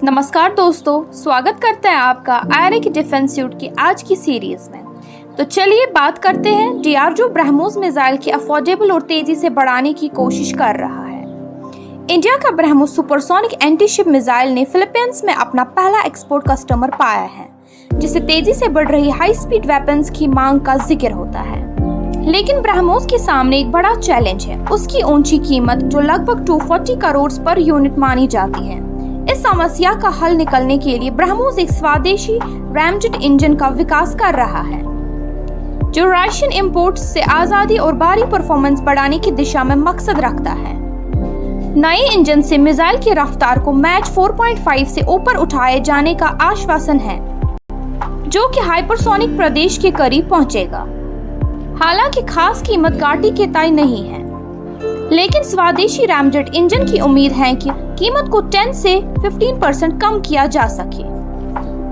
नमस्कार दोस्तों, स्वागत करते हैं आपका आयरिक डिफेंस सूट की आज की सीरीज में। तो चलिए बात करते हैं डीआरडीओ ब्रह्मोस मिसाइल की अफोर्डेबल और तेजी से बढ़ाने की कोशिश कर रहा है। इंडिया का ब्रह्मोस सुपरसोनिक एंटी-शिप मिसाइल ने फिलीपींस में अपना पहला एक्सपोर्ट कस्टमर पाया है, जिससे तेजी से बढ़ रही हाई स्पीड वेपन्स की मांग का जिक्र होता है। लेकिन ब्रह्मोस के सामने एक बड़ा चैलेंज है, उसकी ऊंची कीमत जो लगभग 240 करोड़ पर यूनिट मानी जाती है। इस समस्या का हल निकलने के लिए ब्रह्मोस एक स्वदेशी रैमजेट इंजन का विकास कर रहा है, जो रशियन इंपोर्ट्स से आजादी और भारी परफॉर्मेंस बढ़ाने की दिशा में मकसद रखता है। नए इंजन से मिसाइल की रफ्तार को मैच 4.5 से ऊपर उठाए जाने का आश्वासन है, जो कि हाइपरसोनिक प्रदेश के करीब पहुंचेगा। हालांकि खास कीमत घाटी के तय नहीं है, लेकिन स्वदेशी रैमजेट इंजन की उम्मीद है कि कीमत को 10 से 15% कम किया जा सके,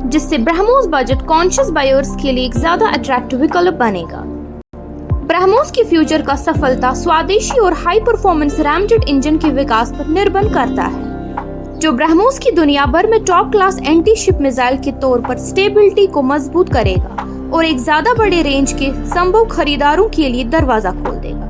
जिससे ब्रह्मोस बजट कॉन्शियस बायर्स के लिए एक ज्यादा अट्रैक्टिव विकल्प बनेगा। ब्रह्मोस की फ्यूचर का सफलता स्वदेशी और हाई परफॉर्मेंस रैमजेट इंजन के विकास पर निर्भर करता है, जो ब्रह्मोस की दुनिया भर में top class anti ship missile के तौर पर स्टेबिलिटी को मजबूत करेगा और एक ज्यादा बड़े रेंज के संभव खरीदारों के लिए दरवाजा खोल देगा।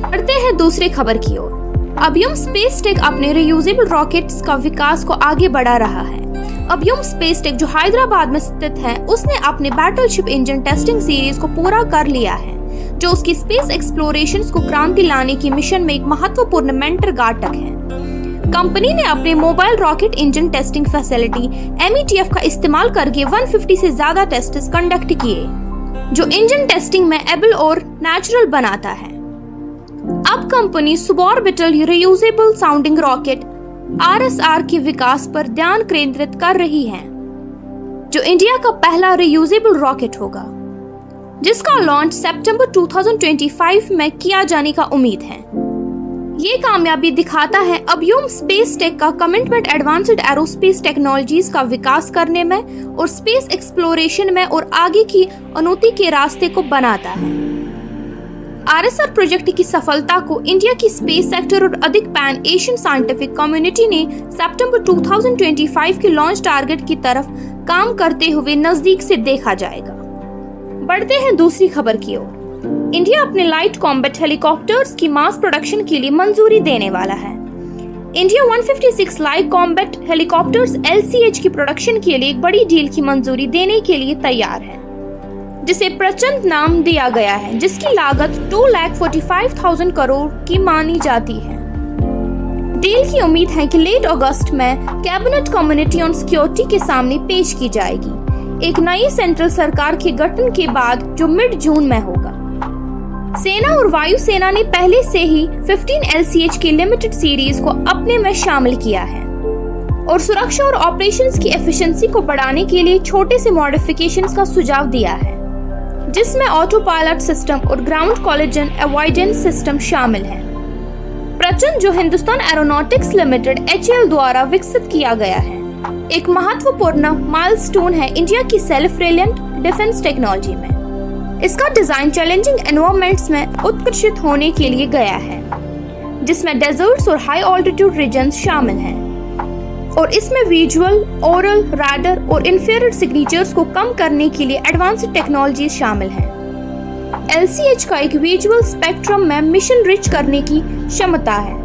बढ़ते हैं दूसरी खबर की ओर। अभियम स्पेस टेक अपने रियूजेबल रॉकेट्स का विकास को आगे बढ़ा रहा है। अभियम स्पेस टेक, जो हैदराबाद में स्थित है, उसने अपने बैटलशिप इंजन टेस्टिंग सीरीज को पूरा कर लिया है, जो उसकी स्पेस एक्सप्लोरेशंस को क्रांति लाने की मिशन में एक महत्वपूर्ण मेंटर घटक है। कंपनी ने अपने mobile rocket engine testing facility METF का इस्तेमाल करके 150 से ज्यादा टेस्ट्स कंडक्ट किए, जो इंजन टेस्टिंग में एबल और नेचुरल बनाता है। अब company suborbital reusable sounding rocket RSR के विकास पर ध्यान केंद्रित कर रही है, जो इंडिया का पहला रियूजेबल रॉकेट होगा, जिसका लॉन्च सितंबर 2025 में किया जाने का उम्मीद है। ये कामयाबी दिखाता है अभियम स्पेस टेक का कमिटमेंट एडवांस्ड एरोस्पेस टेक्नोलॉजीज का विकास करने में और स्पेस एक्सप्लोरेशन में और आगे की उन्नति के रास्ते को बनाता है। RSR प्रोजेक्ट की सफलता को इंडिया की स्पेस सेक्टर और अधिक पैन एशियन साइंटिफिक कम्युनिटी ने सितंबर 2025 के लॉन्च टारगेट की तरफ काम करते हुए नजदीक से देखा जाएगा। बढ़ते हैं दूसरी खबर की ओर। इंडिया अपने लाइट कॉम्बैट हेलीकॉप्टर्स की मास प्रोडक्शन के लिए मंजूरी देने वाला है। India 156 light combat helicopters LCH की प्रोडक्शन के लिए एक बड़ी डील की मंजूरी देने के लिए तैयार है, जिसे प्रचंड नाम दिया गया है, जिसकी लागत 2,45,000 करोड़ की मानी जाती है। डील की उम्मीद है कि लेट अगस्त में कैबिनेट कम्युनिटी ऑन सिक्योरिटी के सामने पेश की जाएगी, एक नई सेंट्रल सरकार के गठन के बाद, जो मिड जून में होगा। सेना और वायुसेना ने पहले से ही 15 LCH के लिमिटेड सीरीज को अपने में शामिल किया है और सुरक्षा और ऑपरेशंस की एफिशिएंसी को बढ़ाने के लिए छोटे से मॉडिफिकेशंस का सुझाव दिया है, जिसमें ऑटो पायलट सिस्टम और ग्राउंड कोलिजन अवॉइडेंस सिस्टम शामिल है। प्रचंड, जो हिंदुस्तान एरोनॉटिक्स लिमिटेड HAL द्वारा विकसित किया गया है, एक महत्वपूर्ण माइलस्टोन है इंडिया की सेल्फ रिलायंट डिफेंस टेक्नोलॉजी में। इसका डिजाइन चैलेंजिंग एनवायरनमेंट्स में उत्कृष्ट होने के लिए गया है, जिसमें डेजर्ट्स और हाई ऑल्टीट्यूड रीजन्स शामिल हैं, और इसमें विजुअल, ओरल, रैडर और इंफ्रारेड सिग्नेचर्स को कम करने के लिए एडवांस्ड टेक्नोलॉजी शामिल है। LCH का एक विजुअल स्पेक्ट्रम में मिशन रिच करने की क्षमता है,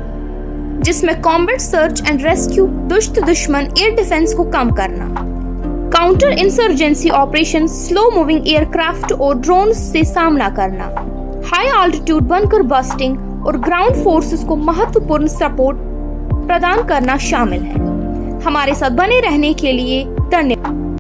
जिसमें कॉम्बैट सर्च एंड रेस्क्यू, दुश्मन एयर डिफेंस को कम करना, counter insurgency operation, slow moving aircraft और ड्रोन से सामना करना, हाई ऑल्टीट्यूड बंकर बस्टिंग और ग्राउंड फोर्सेस को महत्वपूर्ण सपोर्ट प्रदान करना शामिल है। हमारे साथ बने रहने के लिए